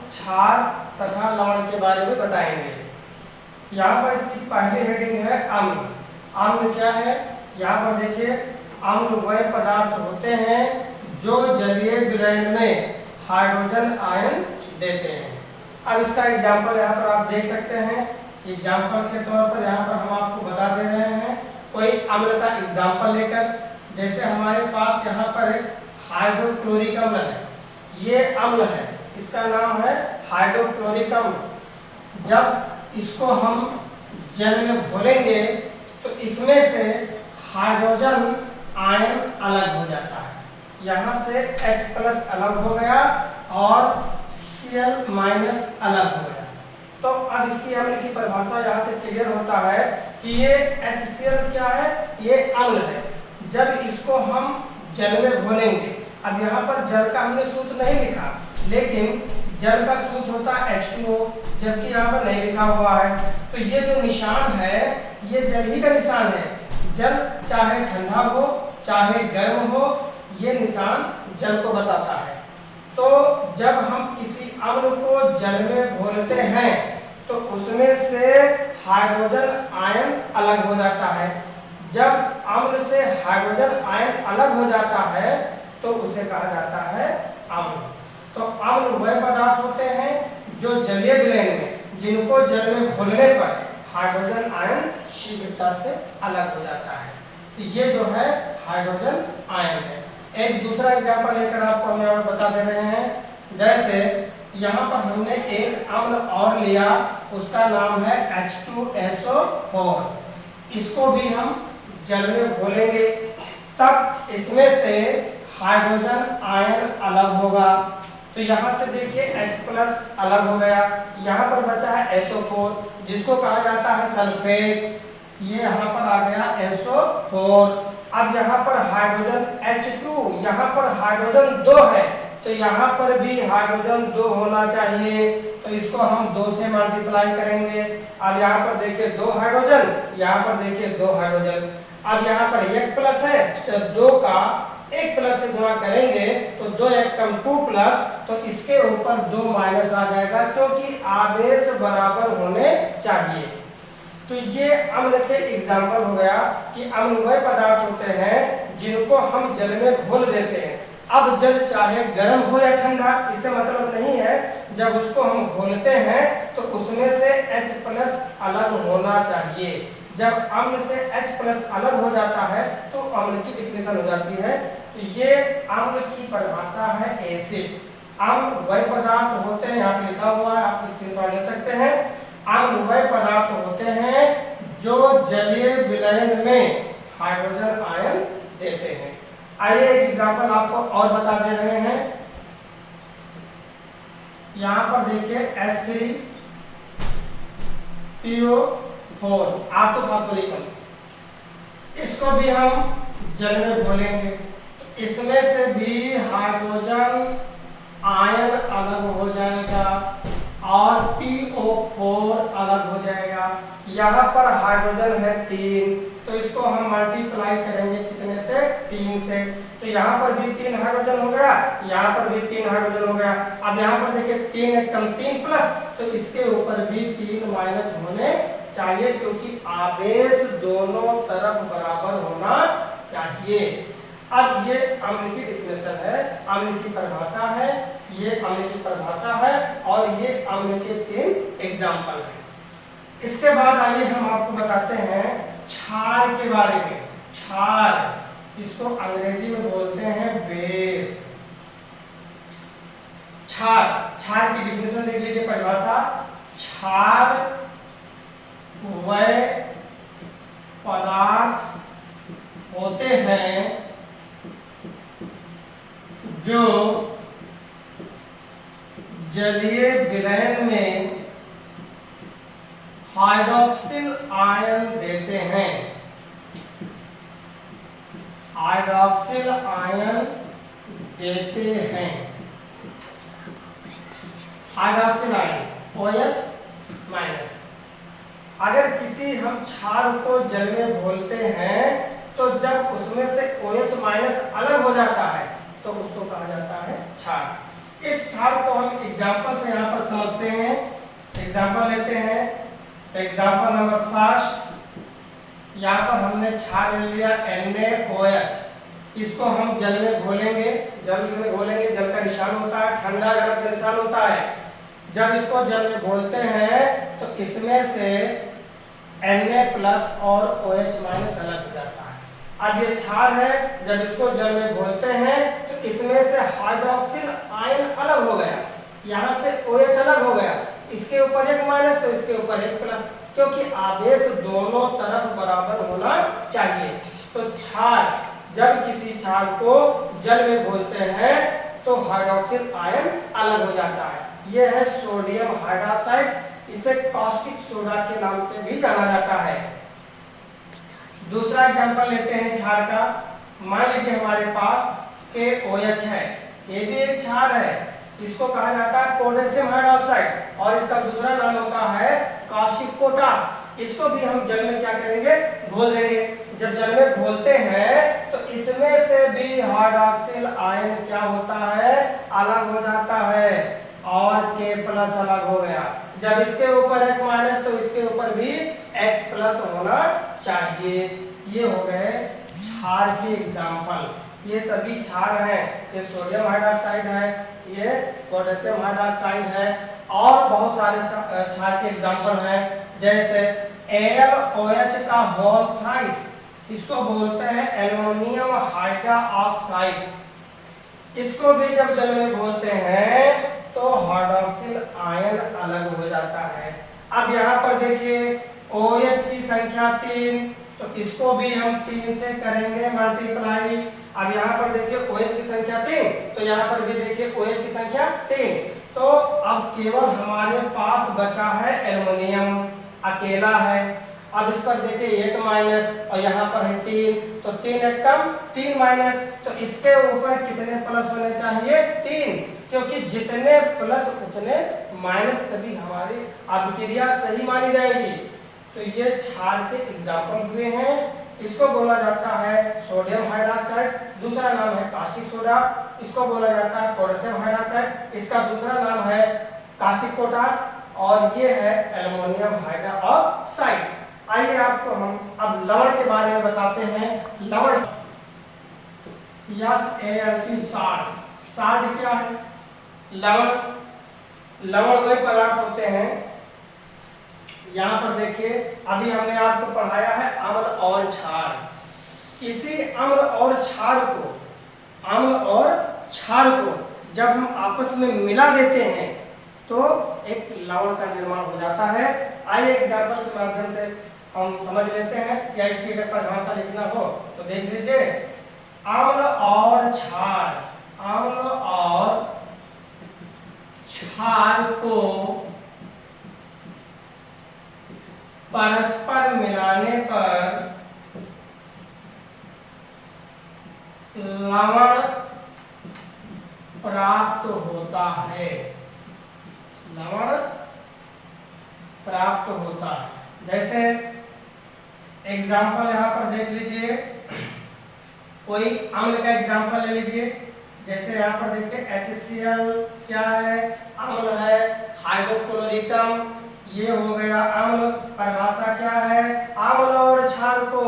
क्षार तथा लवण के बारे में बताएंगे। यहाँ पर इसकी पहली हेडिंग है अम्ल। अम्ल क्या है? यहाँ पर देखिए, अम्ल वह पदार्थ होते हैं जो जलीय विलयन में हाइड्रोजन आयन देते हैं। अब इसका एग्जाम्पल यहाँ पर आप देख सकते हैं। एग्जाम्पल के तौर पर यहाँ पर हम आपको बता दे रहे हैं कोई अम्ल का एग्जाम्पल लेकर। जैसे हमारे पास यहाँ पर एक हाइड्रोक्लोरिक अम्ल है, ये अम्ल है, इसका नाम है हाइड्रोक्लोरिक अम्ल। जब इसको हम जल में घोलेंगे तो इसमें से हाइड्रोजन आयन अलग हो जाता है। यहाँ से H+ अलग हो गया और Cl- अलग हो गया। तो अब इसकी अम्ल की परिभाषा यहाँ से क्लियर होता है कि ये HCl क्या है? ये अम्ल है। जब इसको हम जल में घोलेंगे, अब यहाँ पर जल का हमने सूत्र नहीं लिखा, लेकिन जल का सूत्र होता है H2O, जबकि यहाँ पर नहीं लिखा हुआ है। तो ये जो निशान है ये जल ही का निशान है। जल चाहे ठंडा हो चाहे गर्म हो, ये निशान जल को बताता है। तो जब हम किसी अम्ल को जल में घोलते हैं तो उसमें से हाइड्रोजन आयन अलग हो जाता है। जब अम्ल से हाइड्रोजन आयन अलग हो जाता है तो उसे कहा जाता है अम्ल। तो अम्ल वह पदार्थ होते हैं जो जलीय विलयन में, जिनको जल में घोलने पर हाइड्रोजन आयन शीघ्रता से अलग हो जाता है। तो ये जो है हाइड्रोजन आयन है। एक दूसरा एग्जाम्पल लेकर आपको हम यहाँ बता दे रहे हैं। जैसे यहाँ पर हमने एक अम्ल और लिया, उसका नाम है H2SO4। इसको भी हम जल में घोलेंगे तब इसमें से हाइड्रोजन आयन अलग होगा। तो यहाँ से देखिए H+ अलग हो गया, यहाँ पर बचा है SO4 जिसको कहा जाता है सल्फेट। ये यहाँ पर आ गया SO4। अब यहाँ पर हाइड्रोजन H2, यहाँ पर हाइड्रोजन 2 है, तो यहाँ पर भी हाइड्रोजन 2 होना चाहिए। तो इसको हम 2 से मल्टीप्लाई करेंगे। अब यहाँ पर देखिए 2 हाइड्रोजन, यहाँ पर देखिए 2 हाइड्रोजन। अब यहाँ पर 1+ है, तो 2 का 1+ से गुणा करेंगे तो 2 1 कम 2+, तो इसके ऊपर 2 माइनस आ जाएगा क्योंकि आवेश बराबर होने चाहिए। तो ये अम्ल के एग्जाम्पल हो गया कि अम्ल वह पदार्थ होते हैं जिनको हम जल में घोल देते हैं। अब जल चाहे गर्म हो या ठंडा, इससे मतलब नहीं है। जब उसको हम घोलते हैं तो उसमें से H+ अलग होना चाहिए। जब अम्ल से H+ अलग हो जाता है तो अम्ल की डिफिनेशन हो जाती है। तो ये अम्ल की परिभाषा है एसिड। अम्ल वह पदार्थ होते हैं, यहाँ पे लिखा हुआ है, आप स्क्रीनशॉट ले सकते हैं। अम्ल वह पदार्थ होते हैं जो जलीय विलयन में हाइड्रोजन आयन देते हैं। आइए एक एग्जाम्पल आपको और बता दे रहे हैं। यहाँ पर देखिए H3PO4 ऑर्थोफॉस्फोरिक, इसको भी हम जल में घोलेंगे, इसमें से भी हाइड्रोजन आयन अलग हो जाएगा और PO4 अलग हो जाएगा। यहाँ पर हाइड्रोजन है 3, तो इसको हम मल्टीप्लाई करेंगे कितने से? 3 से। तो यहाँ पर भी 3 हाइड्रोजन हो गया, यहाँ पर भी 3 हाइड्रोजन हो गया। अब यहाँ पर देखिए 3 1 कम 3+, तो इसके ऊपर भी 3 माइनस होने चाहिए क्योंकि आवेश दोनों तरफ बराबर होना चाहिए। अब ये अम्ल की डिफिनेशन है, अम्ल की परिभाषा है, ये अम्ल की परिभाषा है और ये अम्ल के 3 एग्जाम्पल हैं। इसके बाद आइए हम आपको बताते हैं क्षार के बारे में। क्षार, इसको अंग्रेजी में बोलते हैं बेस। क्षार, क्षार की डिफिनेशन देख लीजिए, परिभाषा। क्षार वह पदार्थ होते हैं जो जलीय विलयन में हाइड्रोक्सिल आयन देते हैं। हाइड्रोक्सिल आयन देते हैं। Hydroxyl ion OH-। अगर किसी हम क्षार को जल में घोलते हैं तो जब उसमें से OH- अलग हो जाता है तो उसको कहा जाता है क्षार। इस क्षार को हम एग्जाम्पल से यहाँ पर एग्जाम्पल नंबर फर्स्ट, यहाँ पर हमने क्षार ले लिया NaOH, इसको हम जल में घोलेंगे। जल का निशान होता है ठंडा, गर्म का निशान होता है। जब इसको जल में घोलते हैं तो इसमें से Na+ और OH- अलग हो जाता है। अब ये क्षार है, जब इसको जल में घोलते हैं तो इसमें से हाइड्रोक्सिल आयन अलग हो गया, यहाँ से OH अलग हो गया, इसके ऊपर एक माइनस तो इसके ऊपर एक प्लस, क्योंकि आवेश दोनों तरफ बराबर होना चाहिए। तो क्षार, जब किसी क्षार को जल में घोलते हैं तो हाइड्रोक्सिल आयन अलग हो जाता है। यह है सोडियम हाइड्रोक्साइड, इसे कास्टिक सोडा के नाम से भी जाना जाता है। दूसरा एग्जांपल लेते हैं क्षार का। मान लीजिए हमारे पास KOH है, ये भी एक क्षार है, इसको कहा जाता है पोटेशियम हाइड्रोक्साइड और इसका दूसरा नाम होता है कास्टिक पोटास। इसको भी हम जल में क्या करेंगे, घोल देंगे। जब जल में घोलते हैं तो इसमें से भी हाइड्रोक्सिल आयन क्या होता है, अलग हो जाता है और K+ अलग हो गया। जब इसके ऊपर एक माइनस तो इसके ऊपर भी एक प्लस होना चाहिए। ये हो गए क्षार के एग्जाम्पल। ये सभी क्षार हैं, ये सोडियम हाइड्रोक्साइड है, ये पोटेशियम हाइड्रोक्साइड है और बहुत सारे क्षार के एग्जाम्पल हैं, जैसे AlOH का होल थ्राइस, इसको बोलते हैं एल्युमिनियम हाइड्रोक्साइड। इसको भी जब जल में घोलते हैं तो हाइड्रोक्सिल आयन अलग हो जाता है। अब यहाँ पर देखिए OH की संख्या 3, तो इसको भी हम 3 से करेंगे मल्टीप्लाई। अब यहाँ पर देखिए OH की संख्या 3, तो यहाँ पर भी देखिए OH की संख्या 3। तो अब केवल हमारे पास बचा है एल्युमिनियम, अकेला है। अब इस पर देखिए एक माइनस और यहाँ पर है 3, तो 3 एक कम 3 माइनस, तो इसके ऊपर कितने प्लस होने चाहिए, 3, क्योंकि जितने प्लस उतने माइनस, तभी हमारी अभिक्रिया सही मानी जाएगी। तो ये क्षार के एग्जाम्पल हुए हैं। इसको बोला जाता है सोडियम हाइड्रोक्साइड, दूसरा नाम है कास्टिक सोडा, इसको बोला जाता है पोटेशियम हाइड्रोक्साइड, इसका दूसरा नाम है कास्टिक पोटास और ये है एल्युमिनियम हाइड्रोक्साइड। आइए आपको हम अब लवण के बारे में बताते हैं। लवण SALT साल्ट क्या है? लवण वही पदार्थ होते हैं, यहाँ पर देखिए अभी हमने आपको पढ़ाया है अम्ल और क्षार। इसी अम्ल और क्षार को जब हम आपस में मिला देते हैं तो एक लवण का निर्माण हो जाता है। आइए एग्जाम्पल के माध्यम से हम समझ लेते हैं, या इसकी अगर परिभाषा लिखना हो तो देख लीजिए। अम्ल और क्षार को परस्पर मिलाने पर लवण प्राप्त होता है। जैसे एग्जाम्पल यहाँ पर देख लीजिए, कोई अम्ल का एग्जाम्पल ले लीजिए। जैसे यहाँ पर देखिए HCl क्या है, अम्ल है। हाइड्रोक्लोरिकम ये हो गया अम्ल। परिभाषा क्या है, अम्ल और क्षार को,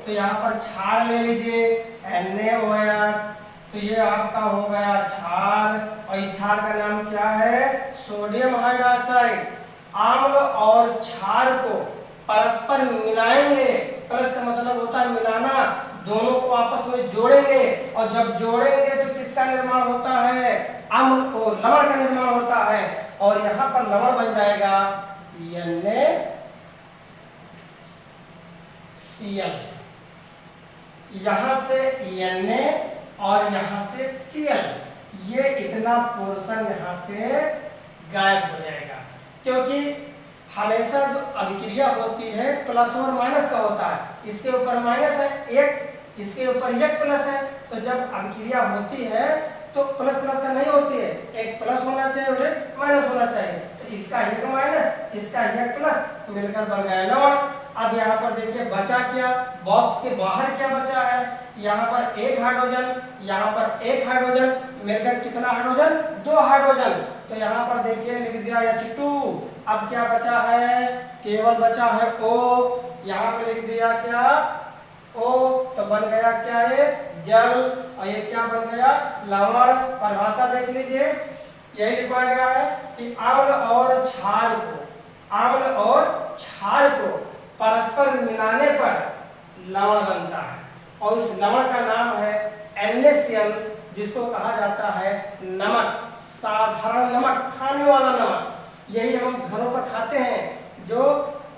तो यहाँ पर क्षार ले लीजिए NaOH, तो ये आपका हो गया क्षार और इस क्षार का नाम क्या है, सोडियम हाइड्रोक्साइड। अम्ल और क्षार को परस्पर मिलाएंगे, परस का मतलब होता है मिलाना, दोनों को आपस में जोड़ेंगे और जब जोड़ेंगे तो किसका निर्माण होता है, अम्ल और लवण का निर्माण होता है और यहाँ पर लवण बन जाएगा NaCl। यहाँ से Na और यहाँ से Cl, ये इतना पोर्शन यहाँ से गायब हो जाएगा, क्योंकि हमेशा जो अभिक्रिया होती है प्लस और माइनस का होता है। इसके ऊपर माइनस है एक, इसके ऊपर एक प्लस है, तो जब अभिक्रिया होती है तो प्लस प्लस का नहीं होती है, एक प्लस होना चाहिए और एक माइनस होना चाहिए। तो इसका एक माइनस, इसका एक प्लस, तो मिलकर बन गया लवण। अब यहाँ पर देखिए बचा क्या, बॉक्स के बाहर क्या बचा है, यहाँ पर एक हाइड्रोजन, यहाँ पर एक हाइड्रोजन, मिलकर कितना हाइड्रोजन, 2 हाइड्रोजन। तो यहाँ पर देखिए लिख दिया H2। अब क्या बचा है, केवल बचा है O। यहाँ पे लिख दिया क्या, O, तो बन गया क्या ये जल, और ये क्या बन गया लवण। परिभाषा देख लीजिए, यही लिखा गया है कि अम्ल और क्षार को, अम्ल और क्षार को परस्पर मिलाने पर लवण बनता है, और इस लवण का नाम है NaCl, जिसको कहा जाता है नमक, साधारण नमक, खाने वाला नमक। यही हम घरों पर खाते हैं, जो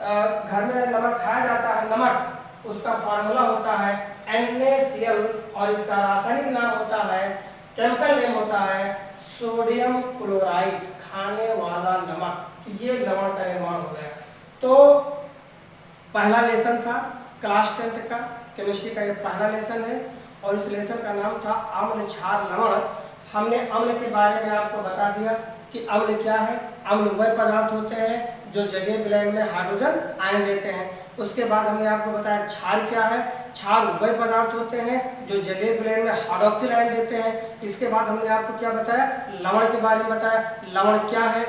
घर में नमक खाया जाता है, नमक, उसका फार्मूला होता है NaCl, और इसका रासायनिक नाम होता है, केमिकल नेम होता है सोडियम क्लोराइड, खाने वाला नमक। तो ये लवण का निर्माण हो गया। तो पहला लेसन था क्लास 10th का केमिस्ट्री का, ये पहला लेसन है, और इस लेसन का नाम था अम्ल क्षार लवण। हमने अम्ल के बारे में आपको बता दिया कि अम्ल क्या है। अम्ल वह पदार्थ होते हैं जो जलीय विलयन में हाइड्रोजन आयन देते हैं। उसके बाद हमने आपको बताया क्षार क्या है। क्षार वह पदार्थ होते हैं जो जलीय विलयन में हाइड्रोक्सिल आयन देते हैं। इसके बाद हमने आपको क्या बताया, लवण के बारे में बताया। लवण क्या है,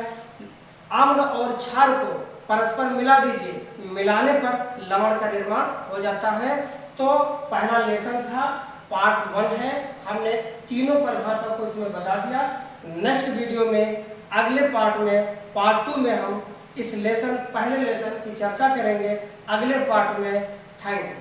अम्ल और क्षार को परस्पर मिला दीजिए, मिलाने पर लवण का निर्माण हो जाता है। तो पहला लेसन था, पार्ट 1 है, हमने तीनों परिभाषा को इसमें बता दिया। नेक्स्ट वीडियो में, अगले पार्ट में, पार्ट 2 में हम इस लेसन, पहले लेसन की चर्चा करेंगे। अगले पार्ट में। Thank you.